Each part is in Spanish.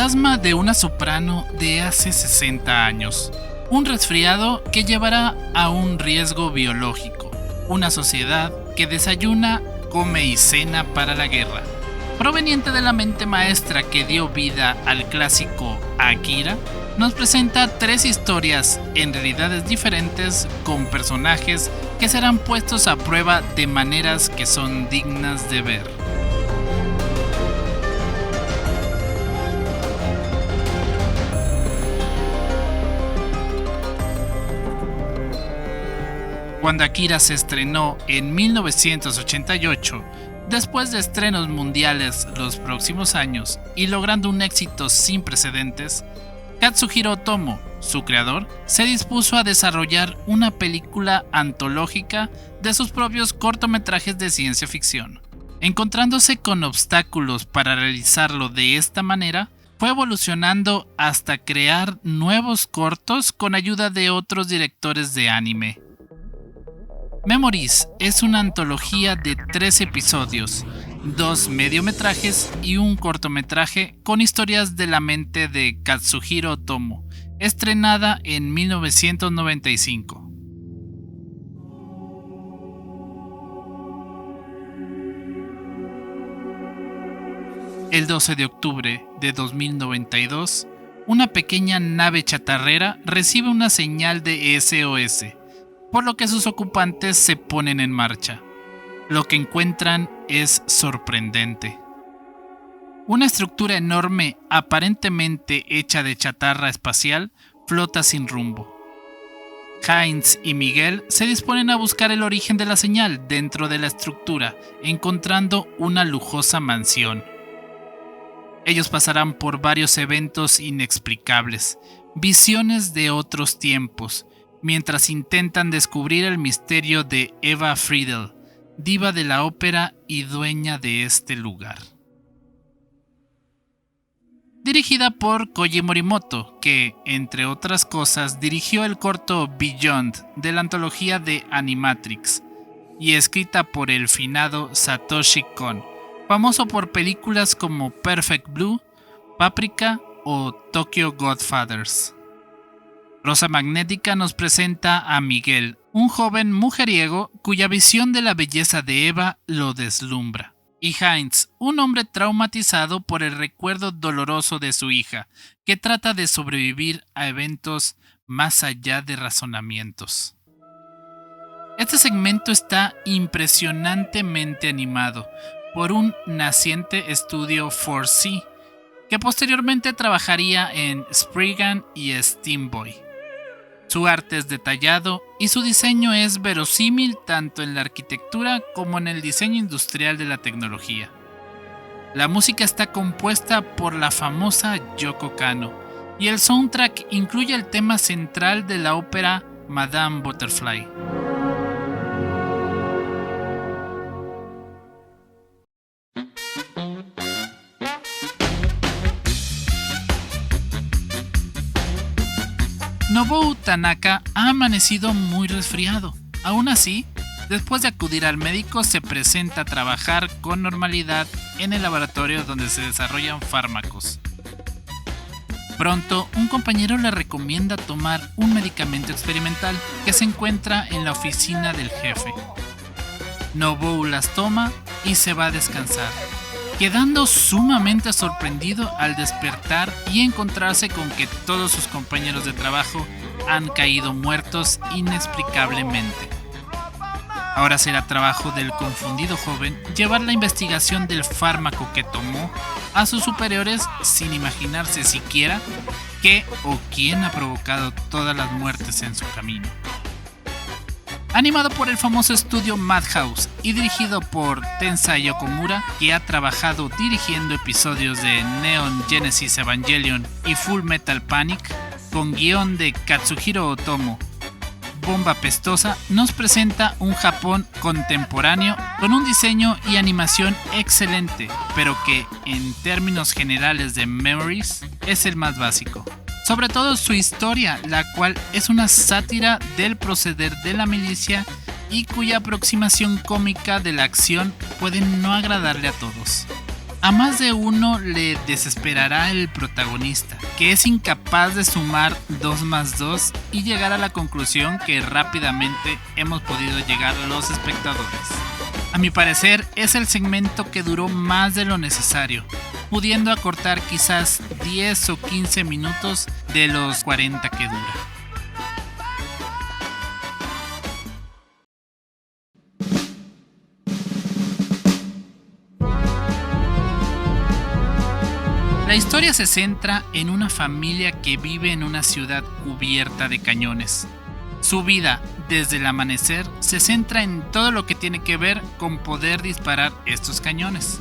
fantasma de una soprano de hace 60 años, un resfriado que llevará a un riesgo biológico, una sociedad que desayuna, come y cena para la guerra. Proveniente de la mente maestra que dio vida al clásico Akira, nos presenta 3 historias en realidades diferentes con personajes que serán puestos a prueba de maneras que son dignas de ver. Cuando Akira se estrenó en 1988, después de estrenos mundiales los próximos años y logrando un éxito sin precedentes, Katsuhiro Otomo, su creador, se dispuso a desarrollar una película antológica de sus propios cortometrajes de ciencia ficción. Encontrándose con obstáculos para realizarlo de esta manera, fue evolucionando hasta crear nuevos cortos con ayuda de otros directores de anime. Memories es una antología de 3 episodios, 2 mediometrajes y un cortometraje con historias de la mente de Katsuhiro Otomo, estrenada en 1995. El 12 de octubre de 2092, una pequeña nave chatarrera recibe una señal de SOS, por lo que sus ocupantes se ponen en marcha. Lo que encuentran es sorprendente. Una estructura enorme, aparentemente hecha de chatarra espacial, flota sin rumbo. Heinz y Miguel se disponen a buscar el origen de la señal dentro de la estructura, encontrando una lujosa mansión. Ellos pasarán por varios eventos inexplicables, visiones de otros tiempos, mientras intentan descubrir el misterio de Eva Friedel, diva de la ópera y dueña de este lugar. Dirigida por Koji Morimoto, que, entre otras cosas, dirigió el corto Beyond de la antología de Animatrix, y escrita por el finado Satoshi Kon, famoso por películas como Perfect Blue, Paprika o Tokyo Godfathers. Rosa Magnética nos presenta a Miguel, un joven mujeriego cuya visión de la belleza de Eva lo deslumbra, y Heinz, un hombre traumatizado por el recuerdo doloroso de su hija, que trata de sobrevivir a eventos más allá de razonamientos. Este segmento está impresionantemente animado por un naciente estudio 4C, que posteriormente trabajaría en Spriggan y Steam Boy. Su arte es detallado y su diseño es verosímil tanto en la arquitectura como en el diseño industrial de la tecnología. La música está compuesta por la famosa Yoko Kanno y el soundtrack incluye el tema central de la ópera Madame Butterfly. Nobuo Tanaka ha amanecido muy resfriado. Aún así, después de acudir al médico, se presenta a trabajar con normalidad en el laboratorio donde se desarrollan fármacos. Pronto, un compañero le recomienda tomar un medicamento experimental que se encuentra en la oficina del jefe. Nobuo las toma y se va a descansar, quedando sumamente sorprendido al despertar y encontrarse con que todos sus compañeros de trabajo han caído muertos inexplicablemente. Ahora será trabajo del confundido joven llevar la investigación del fármaco que tomó a sus superiores sin imaginarse siquiera qué o quién ha provocado todas las muertes en su camino. Animado por el famoso estudio Madhouse y dirigido por Tensai Okumura, que ha trabajado dirigiendo episodios de Neon Genesis Evangelion y Full Metal Panic, con guión de Katsuhiro Otomo, Bomba Pestosa nos presenta un Japón contemporáneo con un diseño y animación excelente, pero que, en términos generales de Memories, es el más básico. Sobre todo su historia, la cual es una sátira del proceder de la milicia y cuya aproximación cómica de la acción puede no agradarle a todos. A más de uno le desesperará el protagonista, que es incapaz de sumar 2 más 2 y llegar a la conclusión que rápidamente hemos podido llegar los espectadores. A mi parecer, es el segmento que duró más de lo necesario, pudiendo acortar quizás 10 o 15 minutos de los 40 que dura. La historia se centra en una familia que vive en una ciudad cubierta de cañones. Su vida, desde el amanecer, se centra en todo lo que tiene que ver con poder disparar estos cañones.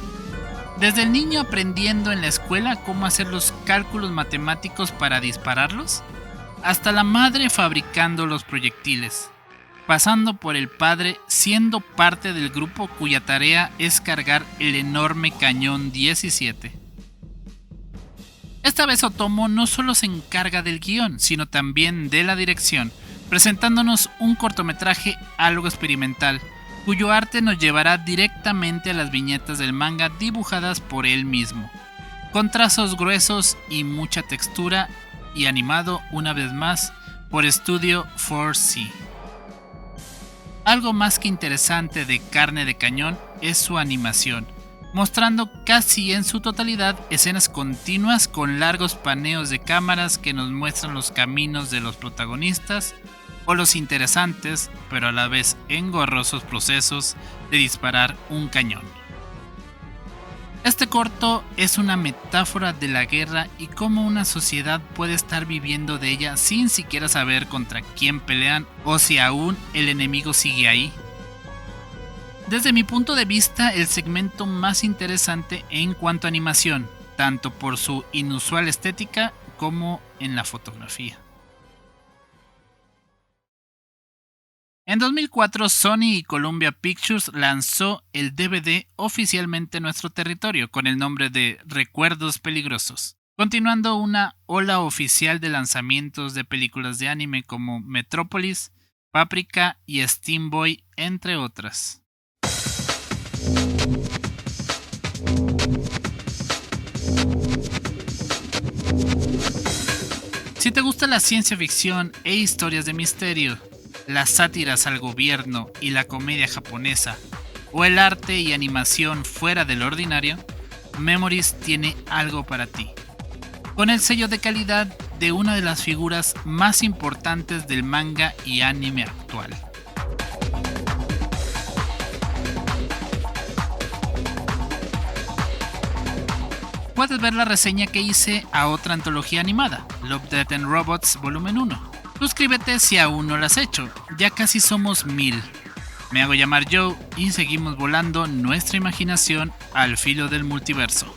Desde el niño aprendiendo en la escuela cómo hacer los cálculos matemáticos para dispararlos, hasta la madre fabricando los proyectiles, pasando por el padre siendo parte del grupo cuya tarea es cargar el enorme cañón 17. Esta vez Otomo no solo se encarga del guión, sino también de la dirección, presentándonos un cortometraje algo experimental, cuyo arte nos llevará directamente a las viñetas del manga dibujadas por él mismo, con trazos gruesos y mucha textura, y animado una vez más por Studio 4C. Algo más que interesante de Carne de Cañón es su animación, mostrando casi en su totalidad escenas continuas con largos paneos de cámaras que nos muestran los caminos de los protagonistas o los interesantes, pero a la vez engorrosos procesos de disparar un cañón. Este corto es una metáfora de la guerra y cómo una sociedad puede estar viviendo de ella sin siquiera saber contra quién pelean o si aún el enemigo sigue ahí. Desde mi punto de vista, el segmento más interesante en cuanto a animación, tanto por su inusual estética como en la fotografía. En 2004, Sony y Columbia Pictures lanzó el DVD oficialmente en nuestro territorio con el nombre de Recuerdos Peligrosos, continuando una ola oficial de lanzamientos de películas de anime como Metrópolis, Paprika y Steam Boy, entre otras. Si te gusta la ciencia ficción e historias de misterio, las sátiras al gobierno y la comedia japonesa, o el arte y animación fuera del ordinario, Memories tiene algo para ti. Con el sello de calidad de una de las figuras más importantes del manga y anime actual. Puedes ver la reseña que hice a otra antología animada, Love, Death and Robots Volumen 1. Suscríbete si aún no lo has hecho, ya casi somos 1000. Me hago llamar Joe y seguimos volando nuestra imaginación al filo del multiverso.